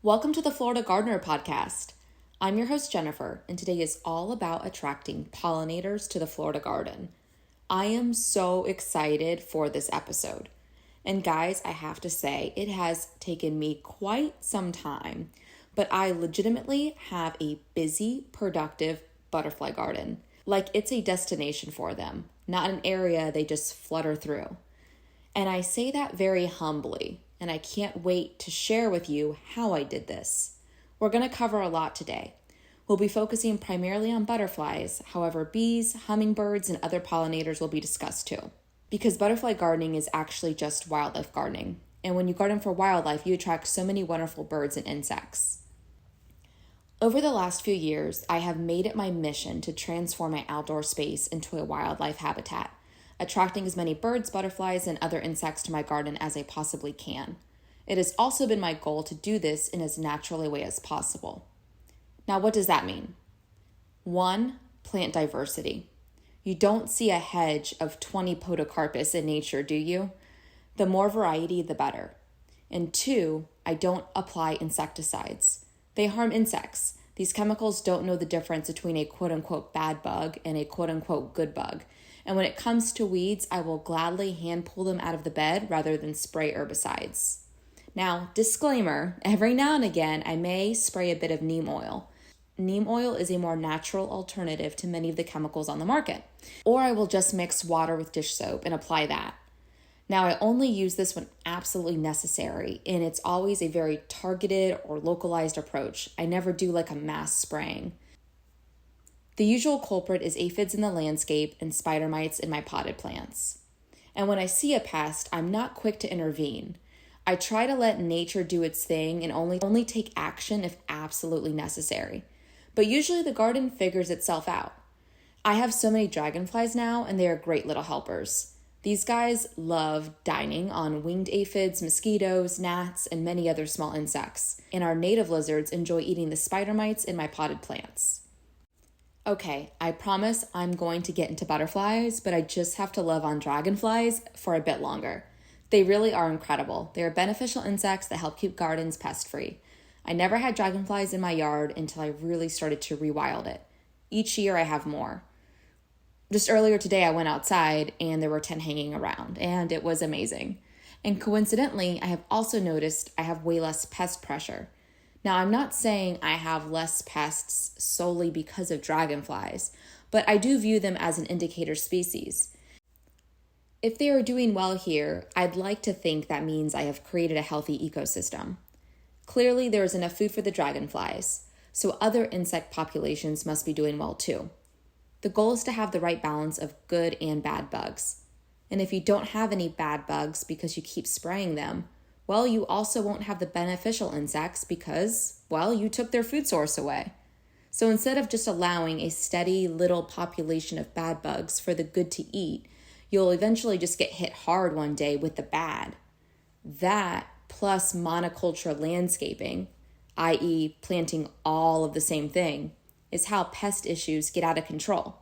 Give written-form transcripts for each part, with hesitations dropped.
Welcome to the Florida Gardener Podcast. I'm your host, Jennifer, and today is all about attracting pollinators to the Florida garden. I am so excited for this episode. And guys, I have to say, it has taken me quite some time, but I legitimately have a busy, productive butterfly garden. Like it's a destination for them, not an area they just flutter through. And I say that very humbly, and I can't wait to share with you how I did this. We're going to cover a lot today. We'll be focusing primarily on butterflies, however, bees, hummingbirds, and other pollinators will be discussed too. Because butterfly gardening is actually just wildlife gardening. And when you garden for wildlife, you attract so many wonderful birds and insects. Over the last few years, I have made it my mission to transform my outdoor space into a wildlife habitat, attracting as many birds, butterflies, and other insects to my garden as I possibly can. It has also been my goal to do this in as natural a way as possible. Now, what does that mean? 1, plant diversity. You don't see a hedge of 20 podocarpus in nature, do you? The more variety, the better. And 2, I don't apply insecticides. They harm insects. These chemicals don't know the difference between a quote-unquote bad bug and a quote-unquote good bug. And when it comes to weeds, I will gladly hand pull them out of the bed rather than spray herbicides. Now, disclaimer, every now and again, I may spray a bit of neem oil. Neem oil is a more natural alternative to many of the chemicals on the market. Or I will just mix water with dish soap and apply that. Now, I only use this when absolutely necessary, and it's always a very targeted or localized approach. I never do like a mass spraying. The usual culprit is aphids in the landscape and spider mites in my potted plants. And when I see a pest, I'm not quick to intervene. I try to let nature do its thing and only take action if absolutely necessary. But usually the garden figures itself out. I have so many dragonflies now, and they are great little helpers. These guys love dining on winged aphids, mosquitoes, gnats, and many other small insects. And our native lizards enjoy eating the spider mites in my potted plants. Okay, I promise I'm going to get into butterflies, but I just have to love on dragonflies for a bit longer. They really are incredible. They are beneficial insects that help keep gardens pest-free. I never had dragonflies in my yard until I really started to rewild it. Each year I have more. Just earlier today I went outside and there were 10 hanging around, and it was amazing. And coincidentally, I have also noticed I have way less pest pressure. Now, I'm not saying I have less pests solely because of dragonflies, but I do view them as an indicator species. If they are doing well here, I'd like to think that means I have created a healthy ecosystem. Clearly, there is enough food for the dragonflies, so other insect populations must be doing well too. The goal is to have the right balance of good and bad bugs. And if you don't have any bad bugs because you keep spraying them, well, you also won't have the beneficial insects because, well, you took their food source away. So instead of just allowing a steady little population of bad bugs for the good to eat, you'll eventually just get hit hard one day with the bad. That plus monoculture landscaping, i.e. planting all of the same thing, is how pest issues get out of control.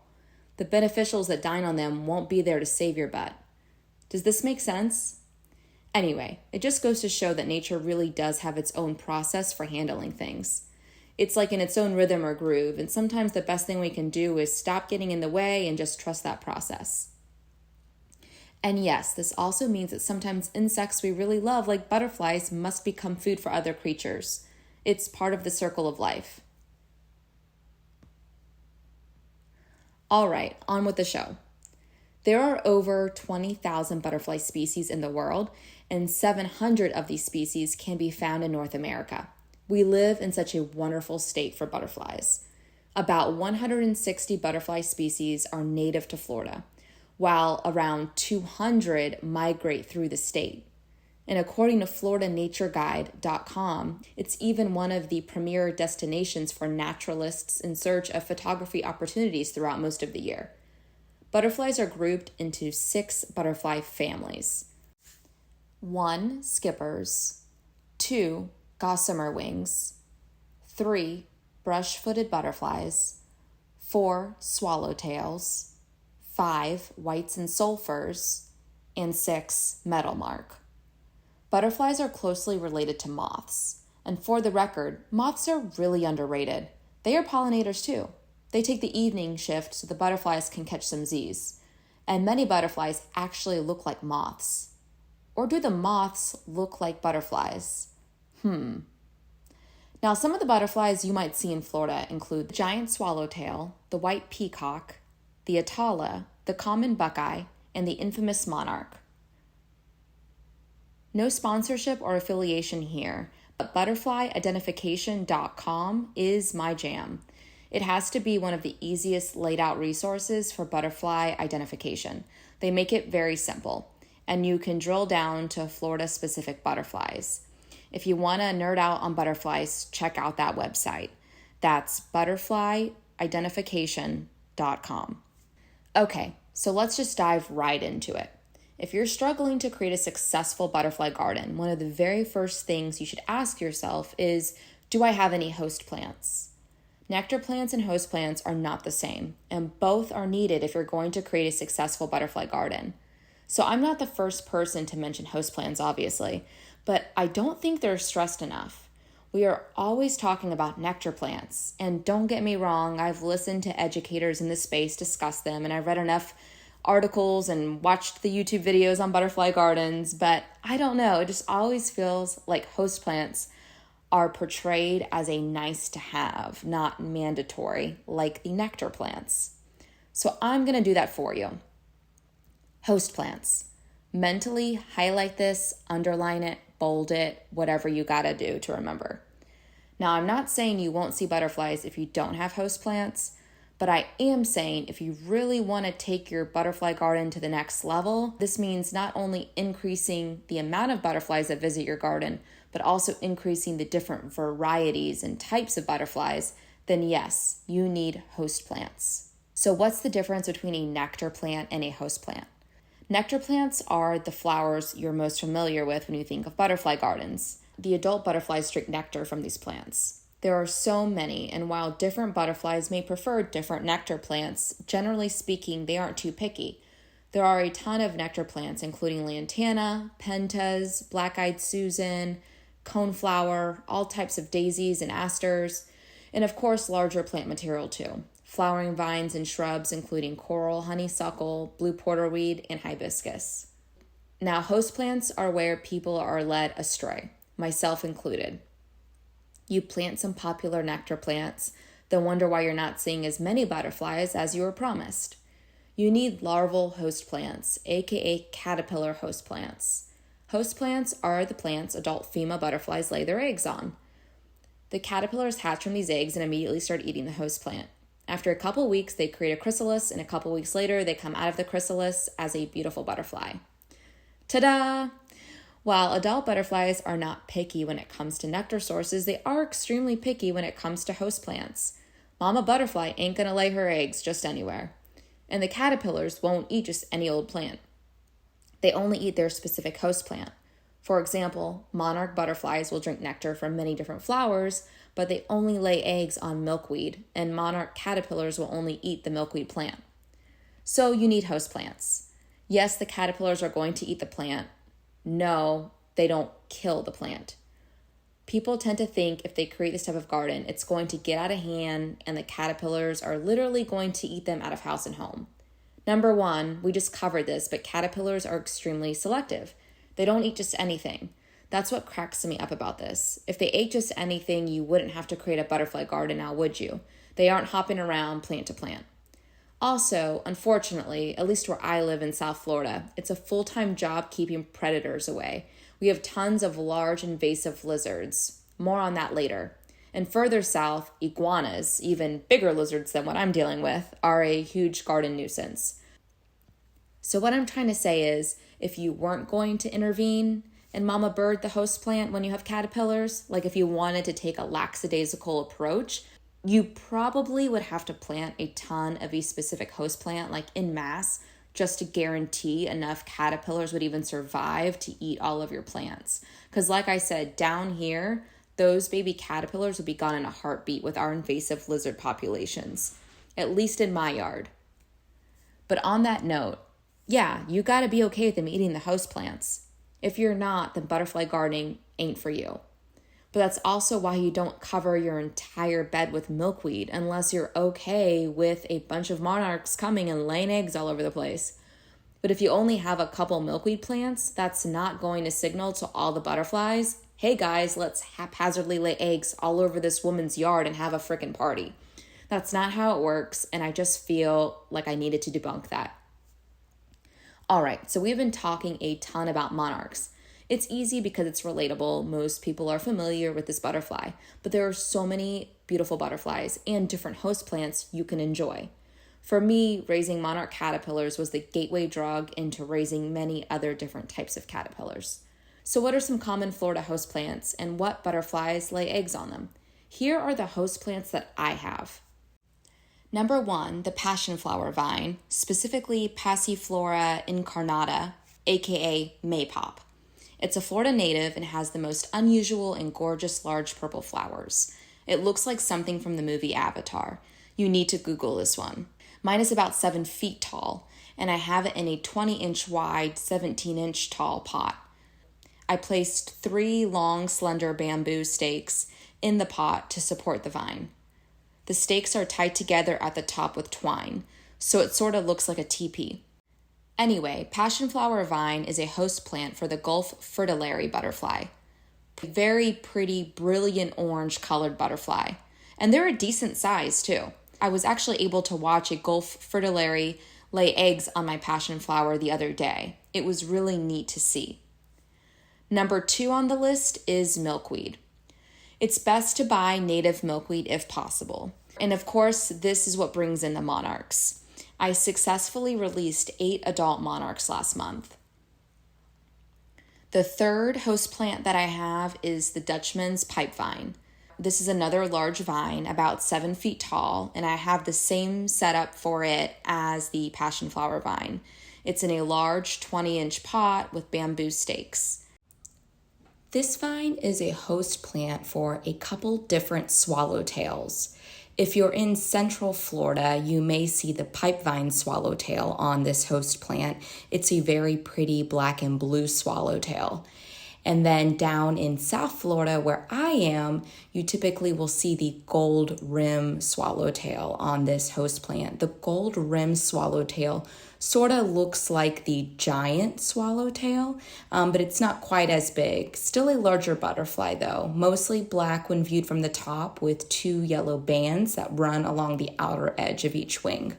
The beneficials that dine on them won't be there to save your butt. Does this make sense? Anyway, it just goes to show that nature really does have its own process for handling things. It's like in its own rhythm or groove, and sometimes the best thing we can do is stop getting in the way and just trust that process. And yes, this also means that sometimes insects we really love, like butterflies, must become food for other creatures. It's part of the circle of life. All right, on with the show. There are over 20,000 butterfly species in the world, and 700 of these species can be found in North America. We live in such a wonderful state for butterflies. About 160 butterfly species are native to Florida, while around 200 migrate through the state. And according to FloridaNatureGuide.com, it's even one of the premier destinations for naturalists in search of photography opportunities throughout most of the year. Butterflies are grouped into 6 butterfly families. 1, skippers. 2, gossamer wings. 3, brush-footed butterflies. 4, swallowtails. 5, whites and sulfurs. And 6, meadowlark. Butterflies are closely related to moths. And for the record, moths are really underrated. They are pollinators too. They take the evening shift so the butterflies can catch some Z's. And many butterflies actually look like moths. Or do the moths look like butterflies? Now, some of the butterflies you might see in Florida include the giant swallowtail, the white peacock, the atala, the common buckeye, and the infamous monarch. No sponsorship or affiliation here, but butterflyidentification.com is my jam. It has to be one of the easiest laid out resources for butterfly identification. They make it very simple, and you can drill down to Florida-specific butterflies. If you want to nerd out on butterflies, check out that website. That's butterflyidentification.com. Okay, so let's just dive right into it. If you're struggling to create a successful butterfly garden, one of the very first things you should ask yourself is, do I have any host plants? Nectar plants and host plants are not the same, and both are needed if you're going to create a successful butterfly garden. So I'm not the first person to mention host plants, obviously, but I don't think they're stressed enough. We are always talking about nectar plants, and don't get me wrong, I've listened to educators in this space discuss them, and I've read enough articles and watched the YouTube videos on butterfly gardens, but I don't know, it just always feels like host plants are portrayed as a nice to have, not mandatory, like the nectar plants. So I'm going to do that for you. Host plants. Mentally highlight this, underline it, bold it, whatever you got to do to remember. Now, I'm not saying you won't see butterflies if you don't have host plants, but I am saying if you really want to take your butterfly garden to the next level, this means not only increasing the amount of butterflies that visit your garden, but also increasing the different varieties and types of butterflies, then yes, you need host plants. So what's the difference between a nectar plant and a host plant? Nectar plants are the flowers you're most familiar with when you think of butterfly gardens. The adult butterflies drink nectar from these plants. There are so many, and while different butterflies may prefer different nectar plants, generally speaking, they aren't too picky. There are a ton of nectar plants, including lantana, pentas, black-eyed Susan, coneflower, all types of daisies and asters, and of course larger plant material too. Flowering vines and shrubs including coral, honeysuckle, blue porterweed, and hibiscus. Now, host plants are where people are led astray, myself included. You plant some popular nectar plants, then wonder why you're not seeing as many butterflies as you were promised. You need larval host plants, aka caterpillar host plants. Host plants are the plants adult female butterflies lay their eggs on. The caterpillars hatch from these eggs and immediately start eating the host plant. After a couple weeks, they create a chrysalis, and a couple weeks later, they come out of the chrysalis as a beautiful butterfly. Ta-da! While adult butterflies are not picky when it comes to nectar sources, they are extremely picky when it comes to host plants. Mama butterfly ain't gonna lay her eggs just anywhere. And the caterpillars won't eat just any old plant. They only eat their specific host plant. For example, monarch butterflies will drink nectar from many different flowers, but they only lay eggs on milkweed, and monarch caterpillars will only eat the milkweed plant. So you need host plants. Yes, the caterpillars are going to eat the plant. No, they don't kill the plant. People tend to think if they create this type of garden, it's going to get out of hand and the caterpillars are literally going to eat them out of house and home. Number one, we just covered this, but caterpillars are extremely selective. They don't eat just anything. That's what cracks me up about this. If they ate just anything, you wouldn't have to create a butterfly garden now, would you? They aren't hopping around plant to plant. Also, unfortunately, at least where I live in South Florida, it's a full-time job keeping predators away. We have tons of large invasive lizards. More on that later. And further south, iguanas, even bigger lizards than what I'm dealing with, are a huge garden nuisance. So what I'm trying to say is, if you weren't going to intervene and mama bird the host plant when you have caterpillars, like if you wanted to take a lackadaisical approach, you probably would have to plant a ton of a specific host plant, like en masse, just to guarantee enough caterpillars would even survive to eat all of your plants. Because like I said, down here, those baby caterpillars would be gone in a heartbeat with our invasive lizard populations, at least in my yard. But on that note, yeah, you gotta be okay with them eating the host plants. If you're not, then butterfly gardening ain't for you. But that's also why you don't cover your entire bed with milkweed unless you're okay with a bunch of monarchs coming and laying eggs all over the place. But if you only have a couple milkweed plants, that's not going to signal to all the butterflies, hey guys, let's haphazardly lay eggs all over this woman's yard and have a frickin' party. That's not how it works, and I just feel like I needed to debunk that. All right, so we've been talking a ton about monarchs. It's easy because it's relatable. Most people are familiar with this butterfly, but there are so many beautiful butterflies and different host plants you can enjoy. For me, raising monarch caterpillars was the gateway drug into raising many other different types of caterpillars. So what are some common Florida host plants and what butterflies lay eggs on them? Here are the host plants that I have. Number 1, the passion flower vine, specifically Passiflora incarnata, aka maypop. It's a Florida native and has the most unusual and gorgeous large purple flowers. It looks like something from the movie Avatar. You need to Google this one. Mine is about 7 feet tall, and I have it in a 20-inch wide, 17-inch tall pot. I placed 3 long, slender bamboo stakes in the pot to support the vine. The stakes are tied together at the top with twine, so it sort of looks like a teepee. Anyway, passionflower vine is a host plant for the Gulf fritillary butterfly. A very pretty, brilliant orange colored butterfly. And they're a decent size too. I was actually able to watch a Gulf fritillary lay eggs on my passionflower the other day. It was really neat to see. Number 2 on the list is milkweed. It's best to buy native milkweed if possible. And of course, this is what brings in the monarchs. I successfully released 8 adult monarchs last month. The third host plant that I have is the Dutchman's pipevine. This is another large vine, about 7 feet tall, and I have the same setup for it as the passionflower vine. It's in a large 20-inch pot with bamboo stakes. This vine is a host plant for a couple different swallowtails. If you're in Central Florida, you may see the pipevine swallowtail on this host plant. It's a very pretty black and blue swallowtail. And then down in South Florida, where I am, you typically will see the gold rim swallowtail on this host plant. The gold rim swallowtail sort of looks like the giant swallowtail, but it's not quite as big. Still a larger butterfly though, mostly black when viewed from the top with 2 yellow bands that run along the outer edge of each wing.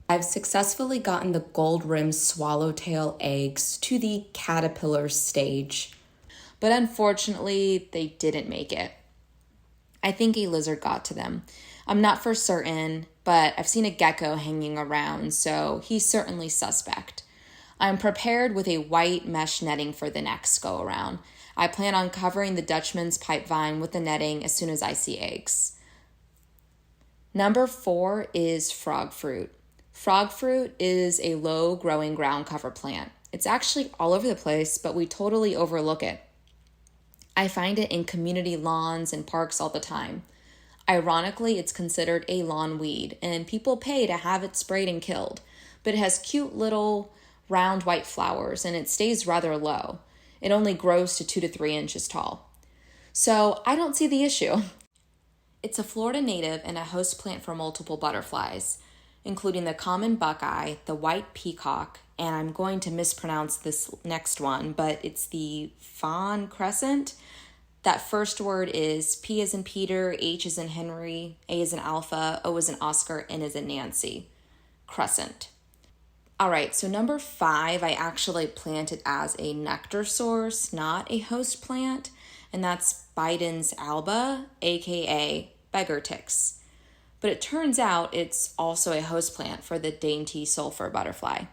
I've successfully gotten the gold rim swallowtail eggs to the caterpillar stage, but unfortunately they didn't make it. I think a lizard got to them. I'm not for certain, but I've seen a gecko hanging around, so he's certainly suspect. I'm prepared with a white mesh netting for the next go around. I plan on covering the Dutchman's pipevine with the netting as soon as I see eggs. Number 4 is frog fruit. Frog fruit is a low-growing ground cover plant. It's actually all over the place, but we totally overlook it. I find it in community lawns and parks all the time. Ironically, it's considered a lawn weed, and people pay to have it sprayed and killed, but it has cute little round white flowers, and it stays rather low. It only grows to 2 to 3 inches tall. So I don't see the issue. It's a Florida native and a host plant for multiple butterflies, including the common buckeye, the white peacock, and I'm going to mispronounce this next one, but it's the fawn crescent. That first word is P as in Peter, H as in Henry, A as in Alpha, O as in Oscar, N as in Nancy. Crescent. All right, so number 5, I actually planted as a nectar source, not a host plant, and that's Biden's alba, aka beggar ticks. But it turns out it's also a host plant for the dainty sulfur butterfly.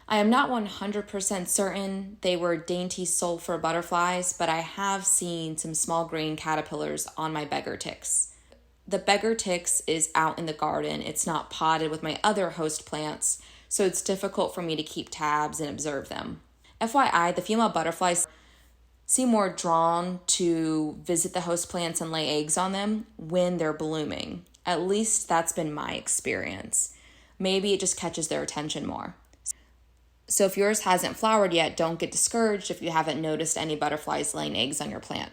I am not 100% certain they were dainty sulfur butterflies, but I have seen some small grain caterpillars on my beggar ticks. The beggar ticks is out in the garden. It's not potted with my other host plants, so it's difficult for me to keep tabs and observe them. FYI, the female butterflies seem more drawn to visit the host plants and lay eggs on them when they're blooming. At least that's been my experience. Maybe it just catches their attention more. So if yours hasn't flowered yet, don't get discouraged if you haven't noticed any butterflies laying eggs on your plant.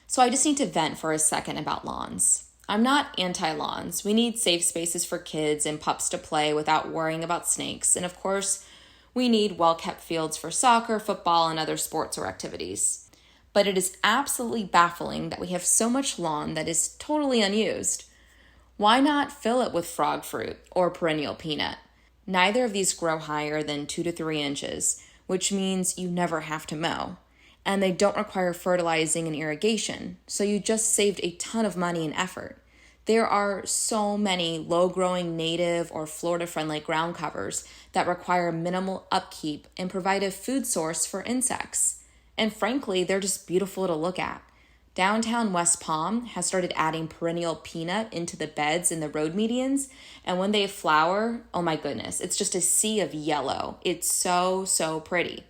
So I just need to vent for a second about lawns. I'm not anti-lawns. We need safe spaces for kids and pups to play without worrying about snakes. And of course, we need well-kept fields for soccer, football, and other sports or activities. But it is absolutely baffling that we have so much lawn that is totally unused. Why not fill it with frog fruit or perennial peanut? Neither of these grow higher than 2 to 3 inches, which means you never have to mow. And they don't require fertilizing and irrigation, so you just saved a ton of money and effort. There are so many low-growing native or Florida-friendly ground covers that require minimal upkeep and provide a food source for insects. And frankly, they're just beautiful to look at. Downtown West Palm has started adding perennial peanut into the beds in the road medians, and when they flower, oh my goodness, it's just a sea of yellow. It's so, so pretty.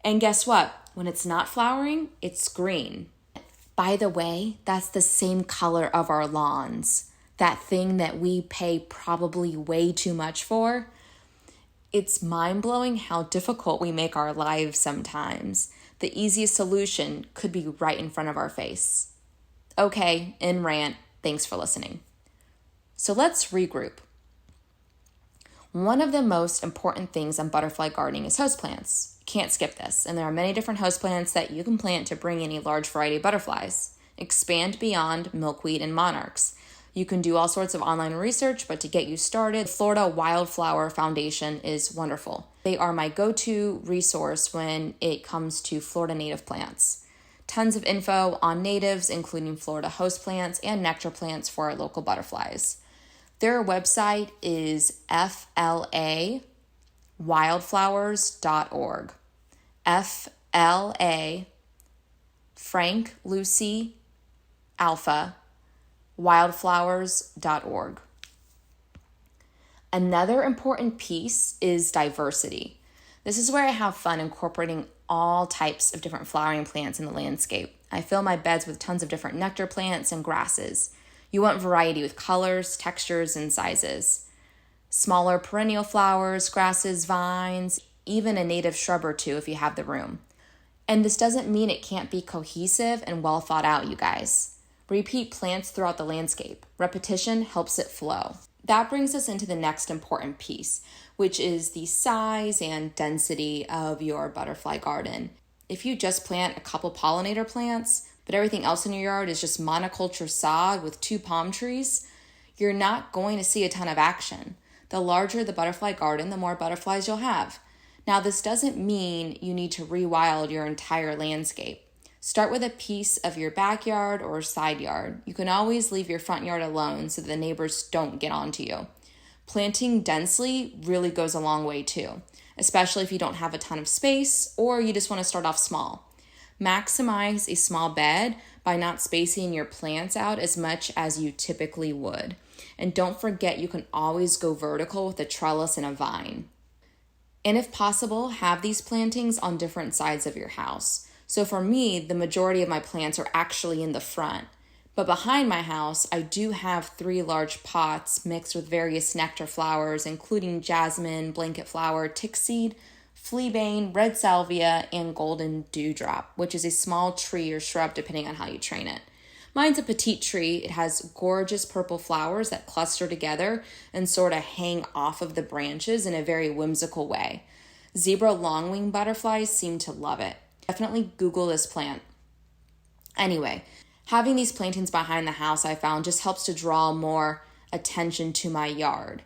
And guess what? When it's not flowering, it's green. By the way, that's the same color of our lawns. That thing that we pay probably way too much for. It's mind-blowing how difficult we make our lives sometimes. The easiest solution could be right in front of our face. Okay, in rant, thanks for listening. So let's regroup. One of the most important things on butterfly gardening is houseplants. Can't skip this, and there are many different houseplants that you can plant to bring in a large variety of butterflies. Expand beyond milkweed and monarchs. You can do all sorts of online research, but to get you started, the Florida Wildflower Foundation is wonderful. They are my go-to resource when it comes to Florida native plants. Tons of info on natives, including Florida houseplants and nectar plants for our local butterflies. Their website is flawildflowers.org. FLA, Frank, Lucy, Alpha, wildflowers.org. Another important piece is diversity. This is where I have fun incorporating all types of different flowering plants in the landscape. I fill my beds with tons of different nectar plants and grasses. You want variety with colors, textures, and sizes. Smaller perennial flowers, grasses, vines, even a native shrub or two if you have the room. And this doesn't mean it can't be cohesive and well thought out, you guys. Repeat plants throughout the landscape. Repetition helps it flow. That brings us into the next important piece, which is the size and density of your butterfly garden. If you just plant a couple pollinator plants, but everything else in your yard is just monoculture sod with 2 palm trees, you're not going to see a ton of action. The larger the butterfly garden, the more butterflies you'll have. Now, this doesn't mean you need to rewild your entire landscape. Start with a piece of your backyard or side yard. You can always leave your front yard alone so that the neighbors don't get onto you. Planting densely really goes a long way too, especially if you don't have a ton of space or you just want to start off small. Maximize a small bed by not spacing your plants out as much as you typically would. And don't forget, you can always go vertical with a trellis and a vine. And if possible, have these plantings on different sides of your house. So for me, the majority of my plants are actually in the front. But behind my house, I do have 3 large pots mixed with various nectar flowers, including jasmine, blanket flower, tickseed, fleabane, red salvia, and golden dewdrop, which is a small tree or shrub depending on how you train it. Mine's a petite tree. It has gorgeous purple flowers that cluster together and sort of hang off of the branches in a very whimsical way. Zebra longwing butterflies seem to love it. Definitely Google this plant. Anyway, having these plantings behind the house I found just helps to draw more attention to my yard.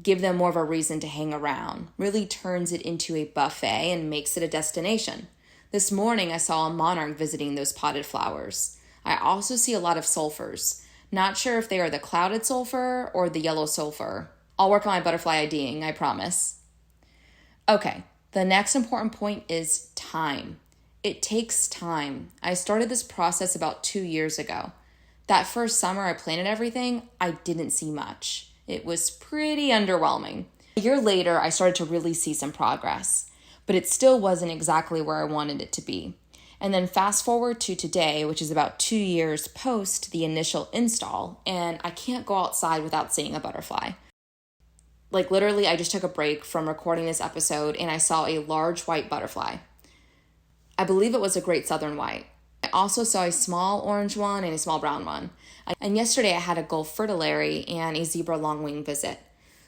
Give them more of a reason to hang around. Really turns it into a buffet and makes it a destination. This morning I saw a monarch visiting those potted flowers. I also see a lot of sulfurs. Not sure if they are the clouded sulfur or the yellow sulfur. I'll work on my butterfly IDing, I promise. Okay, the next important point is time. It takes time. I started this process about 2 years ago. That first summer I planted everything, I didn't see much. It was pretty underwhelming. A year later, I started to really see some progress, but it still wasn't exactly where I wanted it to be. And then fast forward to today, which is about 2 years post the initial install, and I can't go outside without seeing a butterfly. Like literally, I just took a break from recording this episode and I saw a large white butterfly. I believe it was a great southern white. I also saw a small orange one and a small brown one. And yesterday I had a Gulf fritillary and a zebra longwing visit.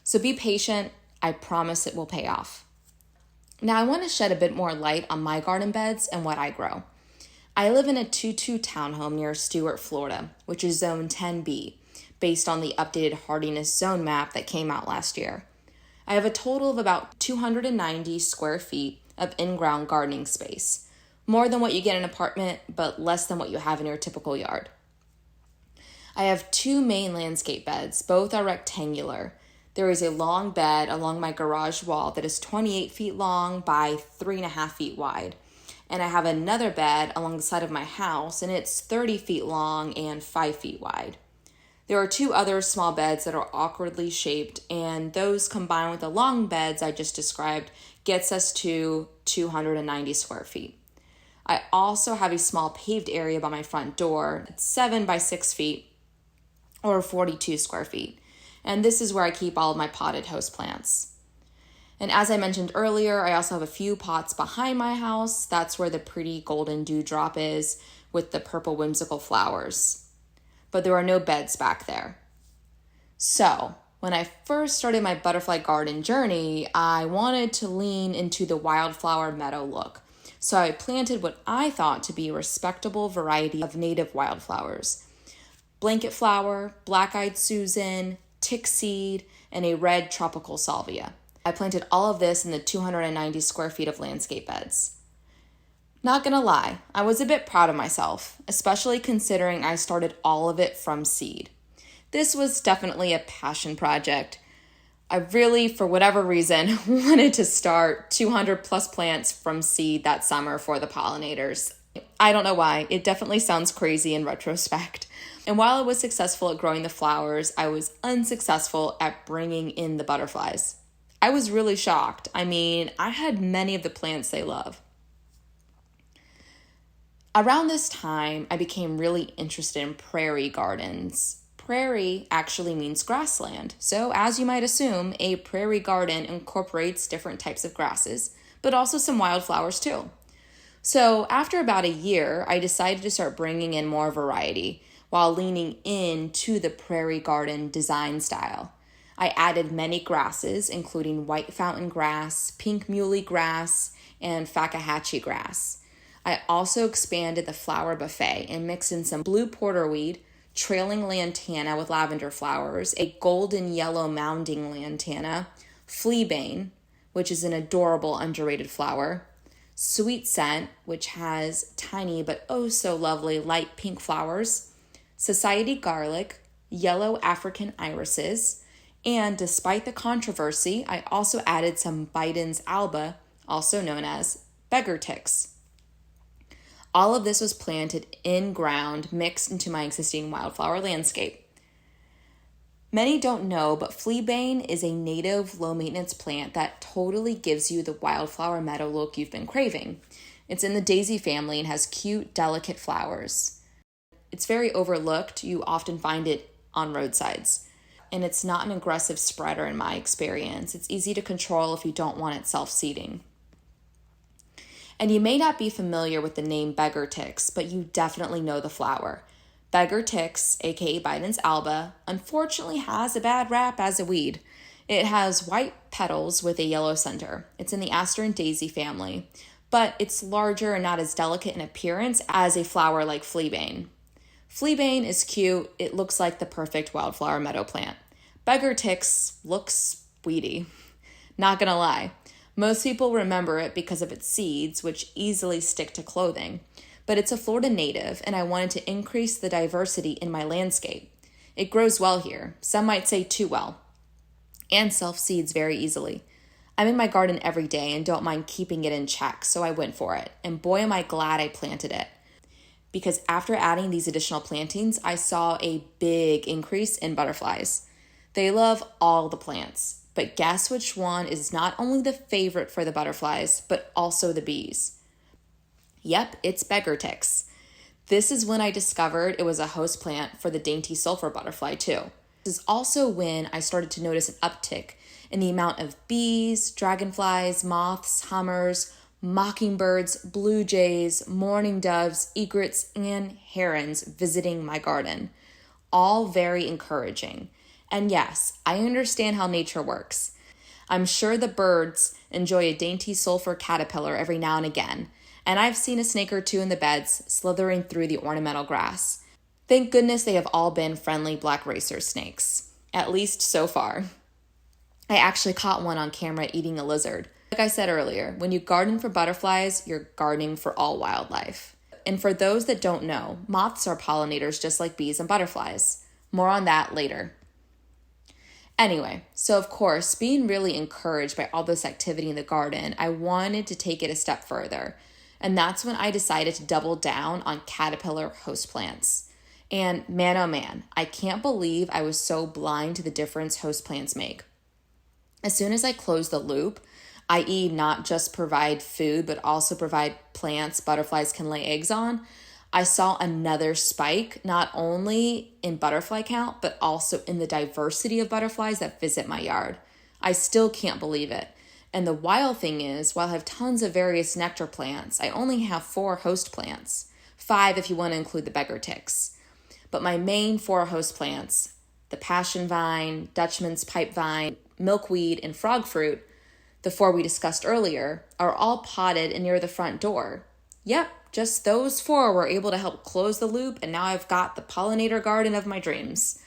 So be patient, I promise it will pay off. Now I want to shed a bit more light on my garden beds and what I grow. I live in a 2-2 townhome near Stuart, Florida, which is zone 10B, based on the updated hardiness zone map that came out last year. I have a total of about 290 square feet of in-ground gardening space, more than what you get in an apartment, but less than what you have in your typical yard. I have 2 main landscape beds, both are rectangular. There is a long bed along my garage wall that is 28 feet long by 3.5 feet wide. And I have another bed along the side of my house, and it's 30 feet long and 5 feet wide. There are 2 other small beds that are awkwardly shaped, and those combined with the long beds I just described gets us to 290 square feet. I also have a small paved area by my front door. It's 7 by 6 feet or 42 square feet. And this is where I keep all of my potted host plants. And as I mentioned earlier, I also have a few pots behind my house. That's where the pretty golden dewdrop is with the purple whimsical flowers. But there are no beds back there. So, when I first started my butterfly garden journey, I wanted to lean into the wildflower meadow look. So I planted what I thought to be a respectable variety of native wildflowers. Blanket flower, black-eyed Susan, tick seed, and a red tropical salvia. I planted all of this in the 290 square feet of landscape beds. Not gonna lie, I was a bit proud of myself, especially considering I started all of it from seed. This was definitely a passion project. I really, for whatever reason, wanted to start 200 plus plants from seed that summer for the pollinators. I don't know why, it definitely sounds crazy in retrospect. And while I was successful at growing the flowers, I was unsuccessful at bringing in the butterflies. I was really shocked. I mean, I had many of the plants they love. Around this time, I became really interested in prairie gardens. Prairie actually means grassland. So as you might assume, a prairie garden incorporates different types of grasses, but also some wildflowers too. So after about a year, I decided to start bringing in more variety while leaning into the prairie garden design style. I added many grasses, including white fountain grass, pink muley grass, and Fakahatchee grass. I also expanded the flower buffet and mixed in some blue porterweed, trailing lantana with lavender flowers, a golden yellow mounding lantana, fleabane, which is an adorable underrated flower, sweet scent, which has tiny but oh so lovely light pink flowers, society garlic, yellow African irises, and despite the controversy, I also added some Biden's alba, also known as beggar ticks. All of this was planted in ground, mixed into my existing wildflower landscape. Many don't know, but fleabane is a native low-maintenance plant that totally gives you the wildflower meadow look you've been craving. It's in the daisy family and has cute, delicate flowers. It's very overlooked. You often find it on roadsides. And it's not an aggressive spreader in my experience. It's easy to control if you don't want it self-seeding. And you may not be familiar with the name beggar ticks, but you definitely know the flower. Beggar ticks, aka Biden's alba, unfortunately has a bad rap as a weed. It has white petals with a yellow center. It's in the aster and daisy family, but it's larger and not as delicate in appearance as a flower like fleabane. Fleabane is cute. It looks like the perfect wildflower meadow plant. Beggar ticks looks weedy. Not gonna lie. Most people remember it because of its seeds, which easily stick to clothing. But it's a Florida native, and I wanted to increase the diversity in my landscape. It grows well here. Some might say too well. And self-seeds very easily. I'm in my garden every day and don't mind keeping it in check, so I went for it. And boy, am I glad I planted it. Because after adding these additional plantings, I saw a big increase in butterflies. They love all the plants, but guess which one is not only the favorite for the butterflies, but also the bees? Yep, it's beggar ticks. This is when I discovered it was a host plant for the dainty sulfur butterfly too. This is also when I started to notice an uptick in the amount of bees, dragonflies, moths, hummers, mockingbirds, blue jays, mourning doves, egrets, and herons visiting my garden. All very encouraging. And yes, I understand how nature works. I'm sure the birds enjoy a dainty sulfur caterpillar every now and again, and I've seen a snake or two in the beds slithering through the ornamental grass. Thank goodness they have all been friendly black racer snakes, at least so far. I actually caught one on camera eating a lizard. Like I said earlier, when you garden for butterflies, you're gardening for all wildlife. And for those that don't know, moths are pollinators just like bees and butterflies. More on that later. Anyway, so of course, being really encouraged by all this activity in the garden, I wanted to take it a step further. And that's when I decided to double down on caterpillar host plants. And man, oh man, I can't believe I was so blind to the difference host plants make. As soon as I closed the loop, i.e. not just provide food, but also provide plants butterflies can lay eggs on, I saw another spike, not only in butterfly count, but also in the diversity of butterflies that visit my yard. I still can't believe it. And the wild thing is, while I have tons of various nectar plants, I only have 4 host plants. 5 if you want to include the beggar ticks. But my main 4 host plants, the passion vine, Dutchman's pipe vine, milkweed, and frog fruit, the 4 we discussed earlier, are all potted and near the front door. Yep, just those 4 were able to help close the loop, and now I've got the pollinator garden of my dreams.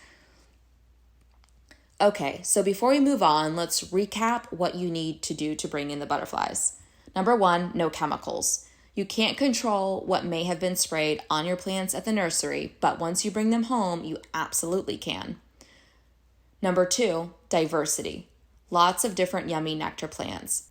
Okay, so before we move on, let's recap what you need to do to bring in the butterflies. Number 1, no chemicals. You can't control what may have been sprayed on your plants at the nursery, but once you bring them home, you absolutely can. Number 2, diversity. Lots of different yummy nectar plants.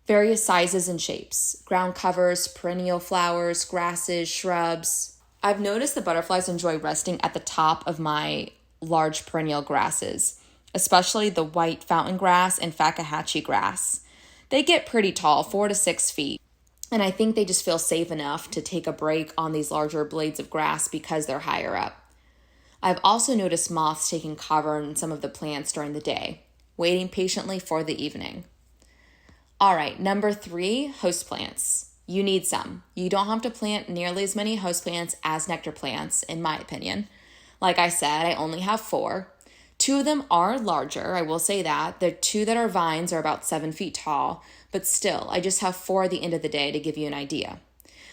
Various sizes and shapes. Ground covers, perennial flowers, grasses, shrubs. I've noticed the butterflies enjoy resting at the top of my large perennial grasses, especially the white fountain grass and Fakahatchee grass. They get pretty tall, 4 to 6 feet, and I think they just feel safe enough to take a break on these larger blades of grass because they're higher up. I've also noticed moths taking cover in some of the plants during the day, waiting patiently for the evening. All right, number 3, host plants. You need some. You don't have to plant nearly as many host plants as nectar plants, in my opinion. Like I said, I only have 4. 2 of them are larger, I will say that. The 2 that are vines are about 7 feet tall, but still, I just have 4 at the end of the day to give you an idea.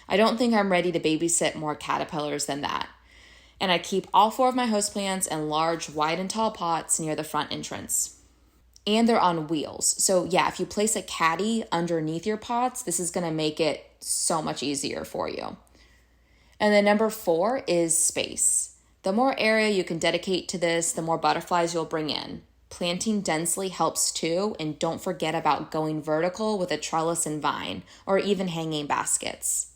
I don't think I'm ready to babysit more caterpillars than that. And I keep all 4 of my host plants in large, wide and tall pots near the front entrance. And they're on wheels. So yeah, if you place a caddy underneath your pots, this is going to make it so much easier for you. And then number 4 is space. The more area you can dedicate to this, the more butterflies you'll bring in. Planting densely helps too, and don't forget about going vertical with a trellis and vine, or even hanging baskets.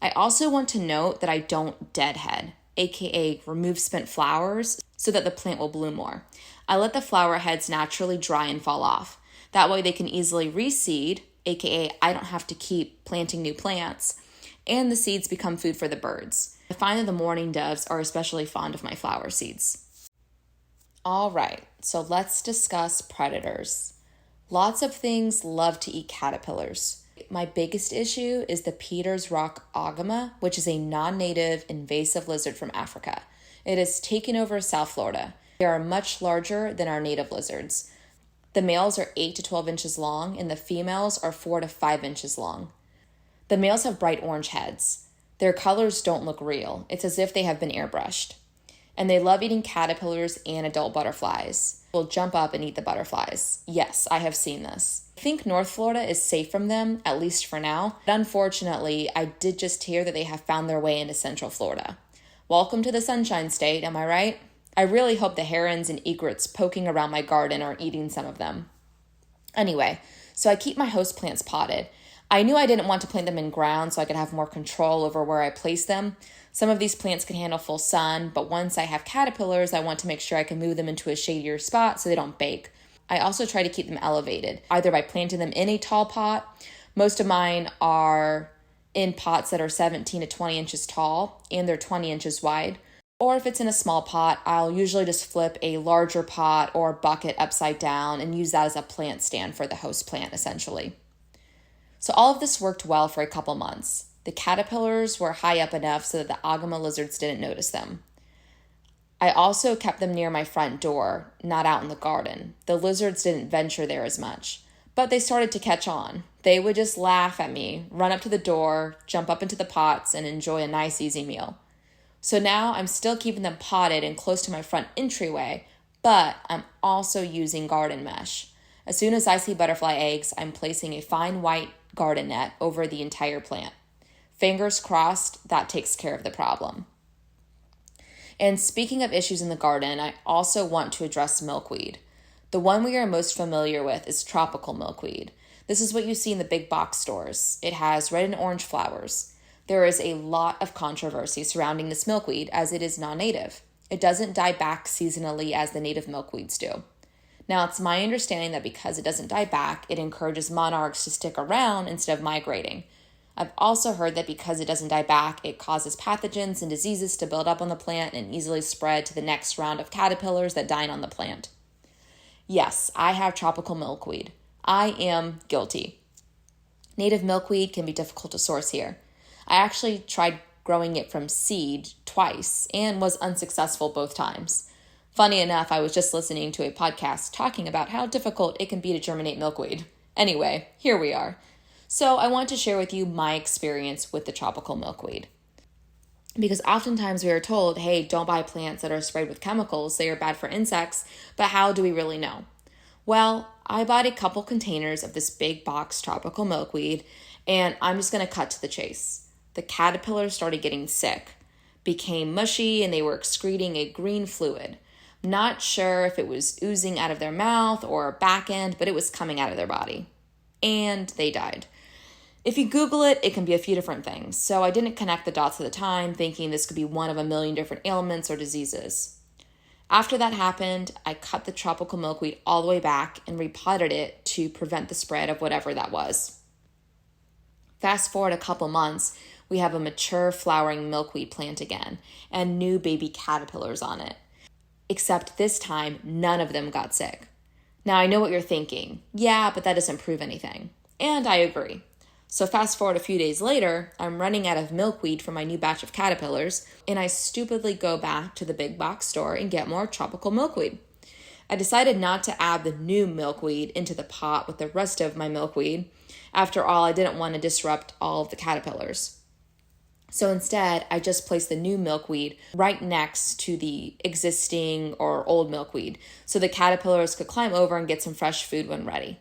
I also want to note that I don't deadhead, aka remove spent flowers, so that the plant will bloom more. I let the flower heads naturally dry and fall off. That way they can easily reseed, aka I don't have to keep planting new plants, and the seeds become food for the birds. I find that the mourning doves are especially fond of my flower seeds. All right, so let's discuss predators. Lots of things love to eat caterpillars. My biggest issue is the Peter's rock agama, which is a non-native invasive lizard from Africa. It has taken over South Florida. They are much larger than our native lizards. The males are 8 to 12 inches long, and the females are 4 to 5 inches long. The males have bright orange heads. Their colors don't look real. It's as if they have been airbrushed. And they love eating caterpillars and adult butterflies. Will jump up and eat the butterflies. Yes, I have seen this. I think North Florida is safe from them, at least for now. But unfortunately, I did just hear that they have found their way into Central Florida. Welcome to the Sunshine State, am I right? I really hope the herons and egrets poking around my garden are eating some of them. Anyway, so I keep my host plants potted. I knew I didn't want to plant them in ground so I could have more control over where I place them. Some of these plants can handle full sun, but once I have caterpillars, I want to make sure I can move them into a shadier spot so they don't bake. I also try to keep them elevated, either by planting them in a tall pot. Most of mine are in pots that are 17 to 20 inches tall, and they're 20 inches wide. Or if it's in a small pot, I'll usually just flip a larger pot or bucket upside down and use that as a plant stand for the host plant, essentially. So all of this worked well for a couple months. The caterpillars were high up enough so that the agama lizards didn't notice them. I also kept them near my front door, not out in the garden. The lizards didn't venture there as much, but they started to catch on. They would just laugh at me, run up to the door, jump up into the pots, and enjoy a nice, easy meal. So now I'm still keeping them potted and close to my front entryway, but I'm also using garden mesh. As soon as I see butterfly eggs, I'm placing a fine white garden net over the entire plant. Fingers crossed, that takes care of the problem. And speaking of issues in the garden, I also want to address milkweed. The one we are most familiar with is tropical milkweed. This is what you see in the big box stores. It has red and orange flowers. There is a lot of controversy surrounding this milkweed as it is non-native. It doesn't die back seasonally as the native milkweeds do. Now, it's my understanding that because it doesn't die back, it encourages monarchs to stick around instead of migrating. I've also heard that because it doesn't die back, it causes pathogens and diseases to build up on the plant and easily spread to the next round of caterpillars that dine on the plant. Yes, I have tropical milkweed. I am guilty. Native milkweed can be difficult to source here. I actually tried growing it from seed twice and was unsuccessful both times. Funny enough, I was just listening to a podcast talking about how difficult it can be to germinate milkweed. Anyway, here we are. So I want to share with you my experience with the tropical milkweed. Because oftentimes we are told, hey, don't buy plants that are sprayed with chemicals. They are bad for insects. But how do we really know? Well, I bought a couple containers of this big box tropical milkweed, and I'm just going to cut to the chase. The caterpillars started getting sick, became mushy, and they were excreting a green fluid. Not sure if it was oozing out of their mouth or back end, but it was coming out of their body. And they died. If you Google it, it can be a few different things. So I didn't connect the dots at the time, thinking this could be one of a million different ailments or diseases. After that happened, I cut the tropical milkweed all the way back and repotted it to prevent the spread of whatever that was. Fast forward a couple months, we have a mature flowering milkweed plant again and new baby caterpillars on it. Except this time, none of them got sick. Now I know what you're thinking. Yeah, but that doesn't prove anything. And I agree. So fast forward a few days later, I'm running out of milkweed for my new batch of caterpillars, and I stupidly go back to the big box store and get more tropical milkweed. I decided not to add the new milkweed into the pot with the rest of my milkweed. After all, I didn't want to disrupt all of the caterpillars. So instead, I just placed the new milkweed right next to the existing or old milkweed so the caterpillars could climb over and get some fresh food when ready.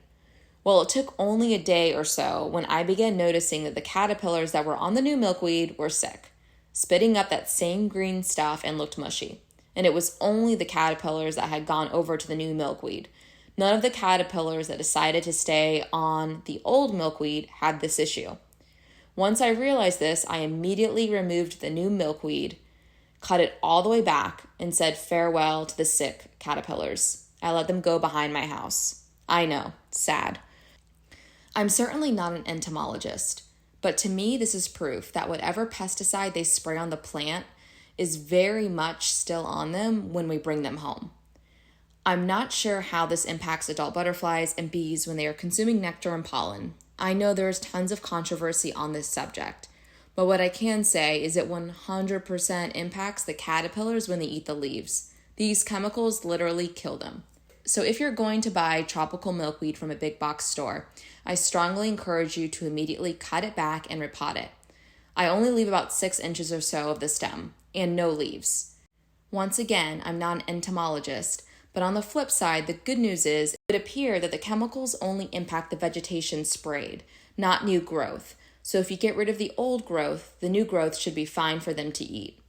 Well, it took only a day or so when I began noticing that the caterpillars that were on the new milkweed were sick, spitting up that same green stuff and looked mushy. And it was only the caterpillars that had gone over to the new milkweed. None of the caterpillars that decided to stay on the old milkweed had this issue. Once I realized this, I immediately removed the new milkweed, cut it all the way back, and said farewell to the sick caterpillars. I let them go behind my house. I know, sad. I'm certainly not an entomologist, but to me this is proof that whatever pesticide they spray on the plant is very much still on them when we bring them home. I'm not sure how this impacts adult butterflies and bees when they are consuming nectar and pollen. I know there's tons of controversy on this subject, but what I can say is it 100% impacts the caterpillars when they eat the leaves. These chemicals literally kill them. So if you're going to buy tropical milkweed from a big box store, I strongly encourage you to immediately cut it back and repot it. I only leave about 6 inches or so of the stem, and no leaves. Once again, I'm not an entomologist, but on the flip side, the good news is it would appear that the chemicals only impact the vegetation sprayed, not new growth. So if you get rid of the old growth, the new growth should be fine for them to eat.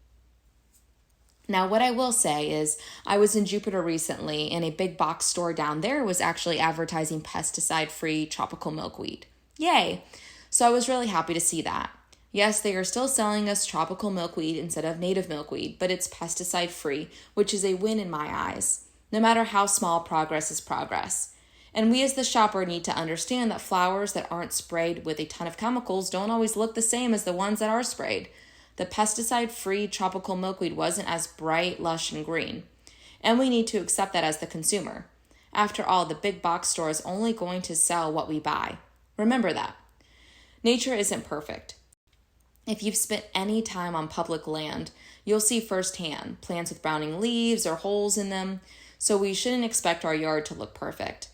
Now, what I will say is I was in Jupiter recently, and a big box store down there was actually advertising pesticide-free tropical milkweed. Yay! So I was really happy to see that. Yes, they are still selling us tropical milkweed instead of native milkweed, but it's pesticide-free, which is a win in my eyes. No matter how small, progress is progress. And we as the shopper need to understand that flowers that aren't sprayed with a ton of chemicals don't always look the same as the ones that are sprayed. The pesticide-free tropical milkweed wasn't as bright, lush, and green. And we need to accept that as the consumer. After all, the big box store is only going to sell what we buy. Remember that. Nature isn't perfect. If you've spent any time on public land, you'll see firsthand plants with browning leaves or holes in them, so we shouldn't expect our yard to look perfect.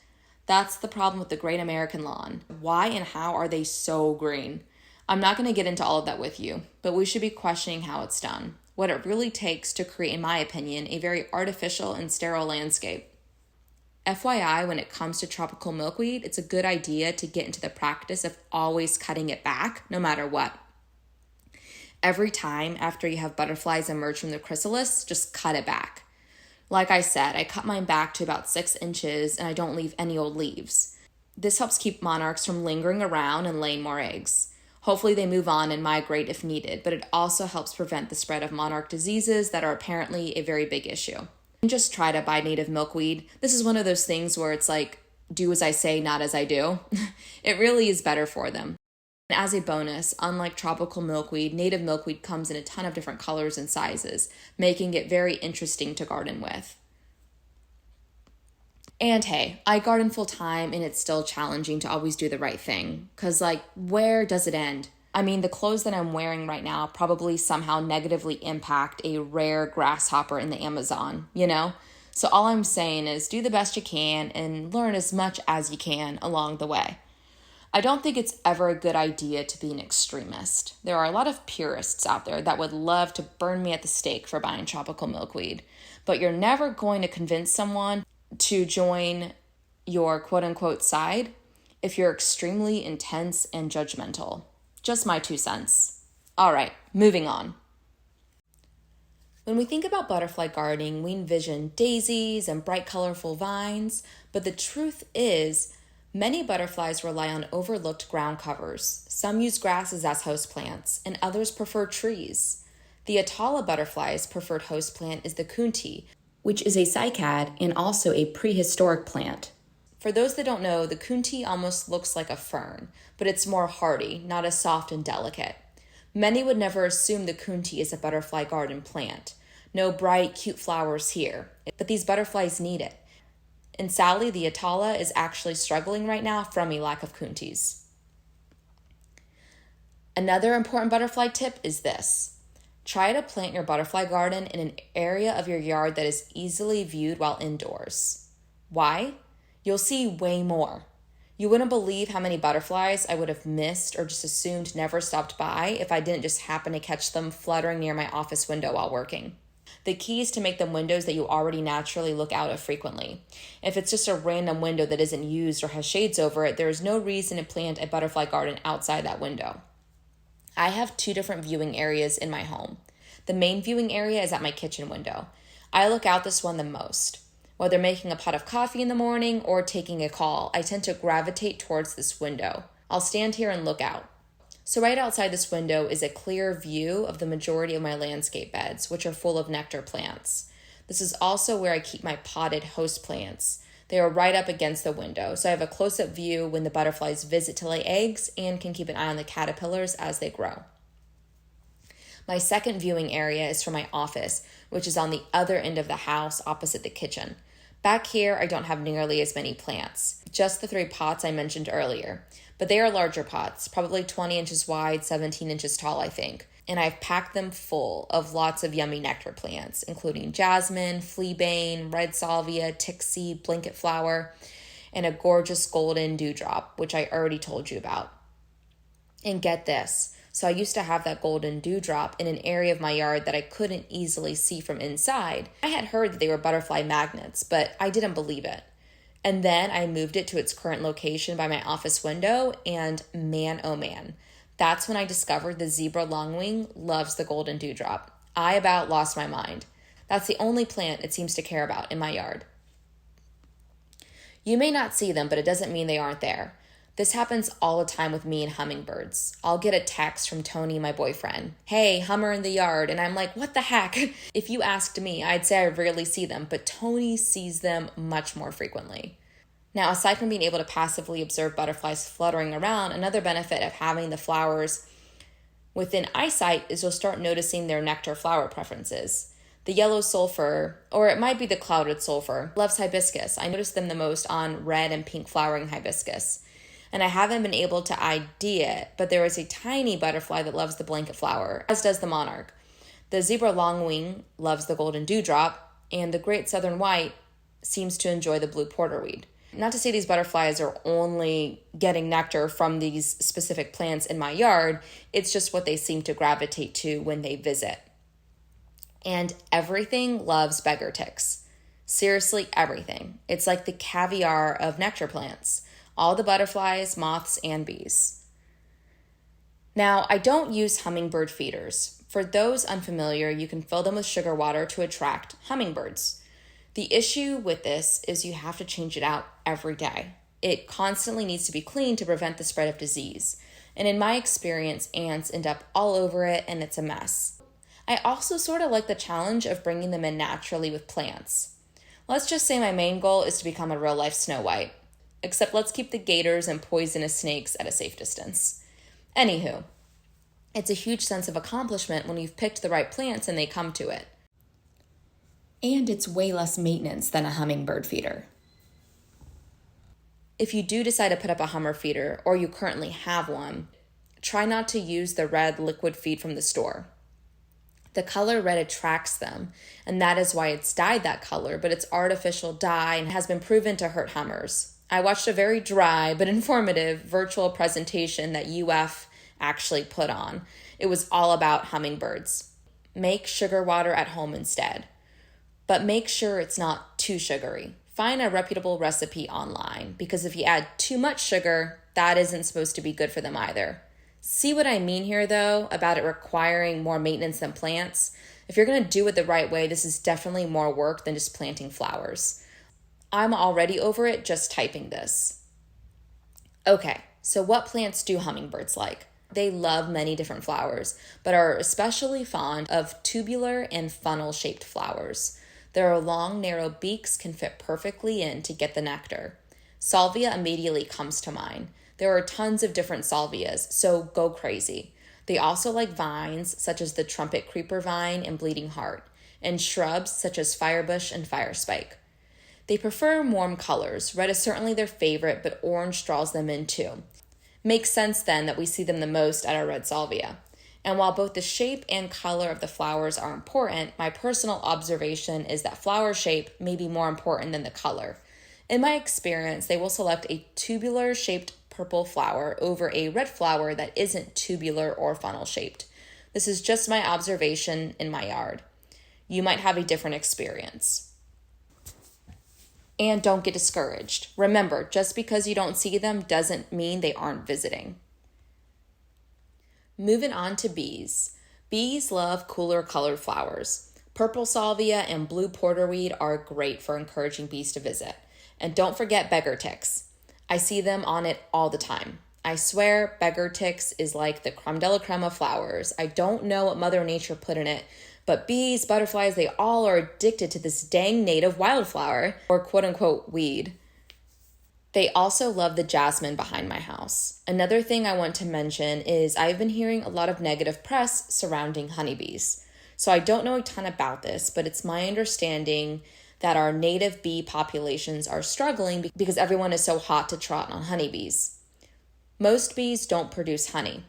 That's the problem with the Great American Lawn. Why and how are they so green? I'm not going to get into all of that with you, but we should be questioning how it's done, what it really takes to create, in my opinion, a very artificial and sterile landscape. FYI, when it comes to tropical milkweed, it's a good idea to get into the practice of always cutting it back, no matter what. Every time after you have butterflies emerge from the chrysalis, just cut it back. Like I said, I cut mine back to about 6 inches and I don't leave any old leaves. This helps keep monarchs from lingering around and laying more eggs. Hopefully they move on and migrate if needed, but it also helps prevent the spread of monarch diseases that are apparently a very big issue. And just try to buy native milkweed. This is one of those things where it's like, do as I say, not as I do. It really is better for them. And as a bonus, unlike tropical milkweed, native milkweed comes in a ton of different colors and sizes, making it very interesting to garden with. And hey, I garden full time and it's still challenging to always do the right thing. Cause where does it end? I mean, the clothes that I'm wearing right now probably somehow negatively impact a rare grasshopper in the Amazon, So all I'm saying is do the best you can and learn as much as you can along the way. I don't think it's ever a good idea to be an extremist. There are a lot of purists out there that would love to burn me at the stake for buying tropical milkweed, but you're never going to convince someone to join your quote-unquote side if you're extremely intense and judgmental. Just my 2 cents. All right, moving on. When we think about butterfly gardening, we envision daisies and bright colorful vines, but the truth is, many butterflies rely on overlooked ground covers. Some use grasses as host plants, and others prefer trees. The Atala butterfly's preferred host plant is the kunti, which is a cycad and also a prehistoric plant. For those that don't know, the kunti almost looks like a fern, but it's more hardy, not as soft and delicate. Many would never assume the kunti is a butterfly garden plant. No bright, cute flowers here, but these butterflies need it. And sadly, the Atala is actually struggling right now from a lack of kuntis. Another important butterfly tip is this. Try to plant your butterfly garden in an area of your yard that is easily viewed while indoors. Why? You'll see way more. You wouldn't believe how many butterflies I would have missed or just assumed never stopped by if I didn't just happen to catch them fluttering near my office window while working. The key is to make them windows that you already naturally look out of frequently. If it's just a random window that isn't used or has shades over it, there is no reason to plant a butterfly garden outside that window. I have 2 different viewing areas in my home. The main viewing area is at my kitchen window. I look out this one the most. Whether making a pot of coffee in the morning or taking a call, I tend to gravitate towards this window. I'll stand here and look out. So right outside this window is a clear view of the majority of my landscape beds, which are full of nectar plants. This is also where I keep my potted host plants. They are right up against the window, so I have a close-up view when the butterflies visit to lay eggs and can keep an eye on the caterpillars as they grow. My second viewing area is for my office, which is on the other end of the house opposite the kitchen. Back here, I don't have nearly as many plants, just the 3 pots I mentioned earlier. But they are larger pots, probably 20 inches wide, 17 inches tall, I think. And I've packed them full of lots of yummy nectar plants, including jasmine, fleabane, red salvia, tickseed, blanket flower, and a gorgeous golden dewdrop, which I already told you about. And get this. So I used to have that golden dewdrop in an area of my yard that I couldn't easily see from inside. I had heard that they were butterfly magnets, but I didn't believe it. And then I moved it to its current location by my office window, and man, oh man, that's when I discovered the zebra longwing loves the golden dewdrop. I about lost my mind. That's the only plant it seems to care about in my yard. You may not see them, but it doesn't mean they aren't there. This happens all the time with me and hummingbirds. I'll get a text from Tony, my boyfriend. Hey, hummer in the yard. And I'm like, what the heck? If you asked me, I'd say I rarely see them, but Tony sees them much more frequently. Now, aside from being able to passively observe butterflies fluttering around, another benefit of having the flowers within eyesight is you'll start noticing their nectar flower preferences. The yellow sulfur, or it might be the clouded sulfur, loves hibiscus. I notice them the most on red and pink flowering hibiscus. and I haven't been able to ID it, but there is a tiny butterfly that loves the blanket flower, as does the monarch. The zebra longwing loves the golden dewdrop, and the great southern white seems to enjoy the blue porterweed. Not to say these butterflies are only getting nectar from these specific plants in my yard, it's just what they seem to gravitate to when they visit. And everything loves beggar ticks. Seriously, everything. It's like the caviar of nectar plants. All the butterflies, moths, and bees. Now, I don't use hummingbird feeders. For those unfamiliar, you can fill them with sugar water to attract hummingbirds. The issue with this is you have to change it out every day. It constantly needs to be cleaned to prevent the spread of disease. And in my experience, ants end up all over it and it's a mess. I also sort of like the challenge of bringing them in naturally with plants. Let's just say my main goal is to become a real-life Snow White. Except let's keep the gators and poisonous snakes at a safe distance. Anywho, it's a huge sense of accomplishment when you've picked the right plants and they come to it. And it's way less maintenance than a hummingbird feeder. If you do decide to put up a hummer feeder, or you currently have one, try not to use the red liquid feed from the store. The color red attracts them, and that is why it's dyed that color, but it's artificial dye and has been proven to hurt hummers. I watched a very dry but informative virtual presentation that UF actually put on. It was all about hummingbirds. Make sugar water at home instead, but make sure it's not too sugary. Find a reputable recipe online, because if you add too much sugar, that isn't supposed to be good for them either. See what I mean here, though, about it requiring more maintenance than plants? If you're going to do it the right way, this is definitely more work than just planting flowers. I'm already over it just typing this. Okay, so what plants do hummingbirds like? They love many different flowers, but are especially fond of tubular and funnel-shaped flowers. Their long, narrow beaks can fit perfectly in to get the nectar. Salvia immediately comes to mind. There are tons of different salvias, so go crazy. They also like vines, such as the trumpet creeper vine and bleeding heart, and shrubs such as firebush and firespike. They prefer warm colors. Red is certainly their favorite, but orange draws them in too. Makes sense then that we see them the most at our red salvia. And while both the shape and color of the flowers are important, my personal observation is that flower shape may be more important than the color. In my experience, they will select a tubular-shaped purple flower over a red flower that isn't tubular or funnel-shaped. This is just my observation in my yard. You might have a different experience. And don't get discouraged. Remember, just because you don't see them doesn't mean they aren't visiting. Moving on to bees. Bees love cooler colored flowers. Purple salvia and blue porterweed are great for encouraging bees to visit. And don't forget beggar ticks. I see them on it all the time. I swear beggar ticks is like the creme de la creme of flowers. I don't know what Mother Nature put in it, but bees, butterflies, they all are addicted to this dang native wildflower, or quote unquote weed. They also love the jasmine behind my house. Another thing I want to mention is I've been hearing a lot of negative press surrounding honeybees. So I don't know a ton about this, but it's my understanding that our native bee populations are struggling because everyone is so hot to trot on honeybees. Most bees don't produce honey.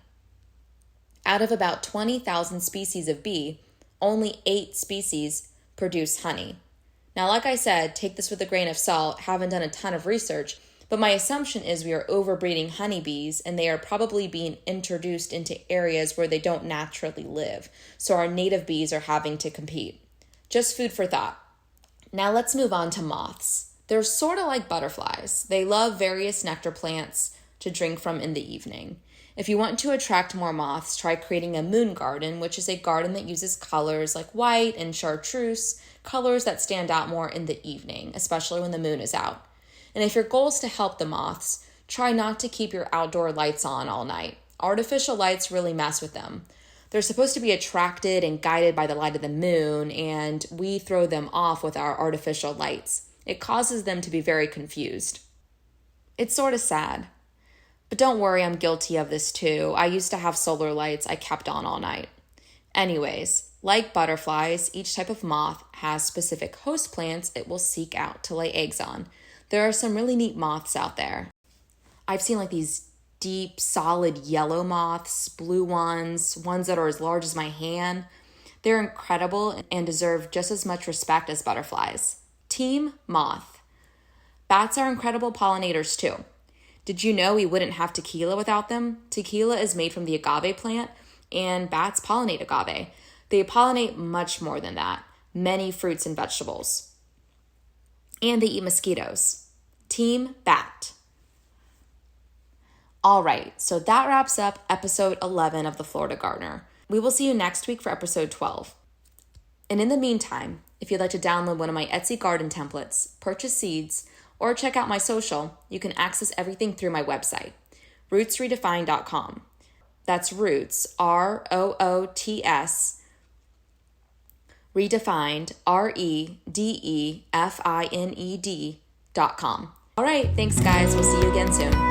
Out of about 20,000 species of bee, only 8 species produce honey. Now, like I said, take this with a grain of salt, haven't done a ton of research, but my assumption is we are overbreeding honeybees and they are probably being introduced into areas where they don't naturally live. So our native bees are having to compete. Just food for thought. Now let's move on to moths. They're sort of like butterflies. They love various nectar plants to drink from in the evening. If you want to attract more moths, try creating a moon garden, which is a garden that uses colors like white and chartreuse, colors that stand out more in the evening, especially when the moon is out. And if your goal is to help the moths, try not to keep your outdoor lights on all night. Artificial lights really mess with them. They're supposed to be attracted and guided by the light of the moon, and we throw them off with our artificial lights. It causes them to be very confused. It's sort of sad. But don't worry, I'm guilty of this too. I used to have solar lights I kept on all night. Anyways, like butterflies, each type of moth has specific host plants it will seek out to lay eggs on. There are some really neat moths out there. I've seen like these deep, solid yellow moths, blue ones that are as large as my hand. They're incredible and deserve just as much respect as butterflies. Team Moth. Bats are incredible pollinators too. Did you know we wouldn't have tequila without them? Tequila is made from the agave plant, and bats pollinate agave. They pollinate much more than that, many fruits and vegetables. And they eat mosquitoes. Team Bat. All right, so that wraps up episode 11 of The Florida Gardener. We will see you next week for episode 12. And in the meantime, if you'd like to download one of my Etsy garden templates, purchase seeds, or check out my social, you can access everything through my website, rootsredefined.com. That's roots, ROOTS, redefined, REDEFINED.com. All right, thanks guys. We'll see you again soon.